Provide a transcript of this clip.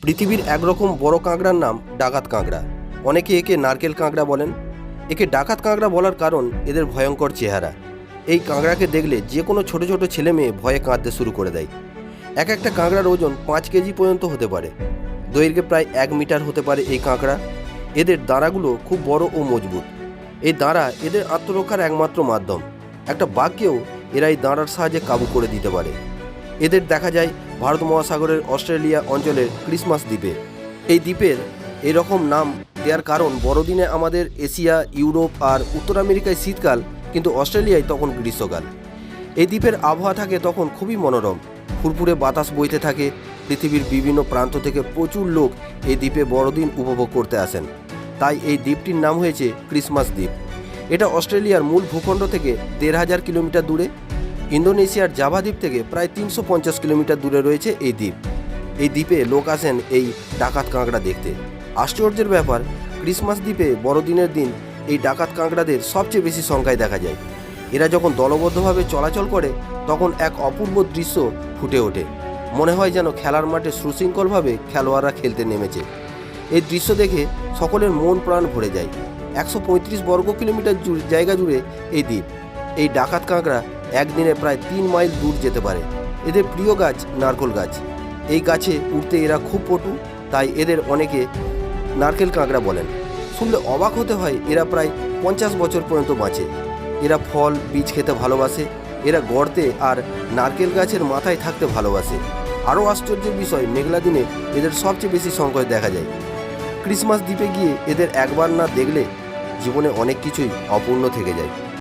পৃথিবীর একরকম বড় কাঁকড়ার নাম ডাকাত কাঁকড়া। অনেকে একে নারকেল কাঁকড়া বলেন। একে ডাকাত কাঁকড়া বলার কারণ এদের ভয়ঙ্কর চেহারা। এই কাঁকড়াকে দেখলে যে কোনো ছোট ছোট ছেলে মেয়ে ভয়ে কাঁদতে শুরু করে দেয়। এক একটা কাঁকড়ার ওজন 5 কেজি পর্যন্ত হতে পারে। দৈর্ঘ্যে প্রায় 1 মিটার হতে পারে এই কাঁকড়া। এদের দাঁড়াগুলো খুব বড় ও মজবুত। এই দাঁড়া এদের আত্মরক্ষার একমাত্র মাধ্যম। একটা বাঘকেও এরা এই দাঁড়ার সাহায্যে কাবু করে দিতে পারে। এদের দেখা যায় ভারত মহাসাগরের অস্ট্রেলিয়া অঞ্চলের ক্রিসমাস দ্বীপে। এই দ্বীপের এরকম নাম দেওয়ার কারণ বড়দিনে আমাদের এশিয়া, ইউরোপ আর উত্তর আমেরিকায় শীতকাল, কিন্তু অস্ট্রেলিয়ায় তখন গ্রীষ্মকাল। এই দ্বীপের আবহাওয়া থাকে তখন খুবই মনোরম। ফুরফুরে বাতাস বইতে থাকে। পৃথিবীর বিভিন্ন প্রান্ত থেকে প্রচুর লোক এই দ্বীপে বড়দিন উপভোগ করতে আসেন। তাই এই দ্বীপটির নাম হয়েছে ক্রিসমাস দ্বীপ। এটা অস্ট্রেলিয়ার মূল ভূখণ্ড থেকে 1,500 কিলোমিটার দূরে। ইন্দোনেশিয়ার জাভা দ্বীপ থেকে প্রায় 350 কিলোমিটার দূরে রয়েছে এই দ্বীপ। এই দ্বীপে লোক আসেন এই ডাকাত কাঁকড়া দেখতে। আশ্চর্যের ব্যাপার, ক্রিসমাস দ্বীপে বড়দিনের দিন এই ডাকাত কাঁকড়াদের সবচেয়ে বেশি সংখ্যায় দেখা যায়। এরা যখন দলবদ্ধভাবে চলাচল করে তখন এক অপূর্ব দৃশ্য ফুটে ওঠে। মনে হয় যেন খেলার মাঠে সুশৃঙ্খলভাবে খেলোয়াড়রা খেলতে নেমেছে। এই দৃশ্য দেখে সকলের মন প্রাণ ভরে যায়। 135 বর্গ কিলোমিটার জায়গা জুড়ে এই দ্বীপ। এই ডাকাত কাঁকড়া একদিনে প্রায় 3 মাইল দূর যেতে পারে। এদের প্রিয় গাছ নারকেল গাছ। এই গাছে উঠতে এরা খুব পটু, তাই এদের অনেকে নারকেল কাঁকড়া বলেন। শুনলে অবাক হতে হয়, এরা প্রায় 50 বছর পর্যন্ত বাঁচে। এরা ফল বীজ খেতে ভালোবাসে। এরা গর্তে আর নারকেল গাছের মাথায় থাকতে ভালোবাসে। আরও আশ্চর্যের বিষয়, মেঘলা দিনে এদের সবচেয়ে বেশি সংখ্যায় দেখা যায়। ক্রিসমাস দ্বীপে গিয়ে এদের একবার না দেখলে জীবনে অনেক কিছুই অপূর্ণ থেকে যায়।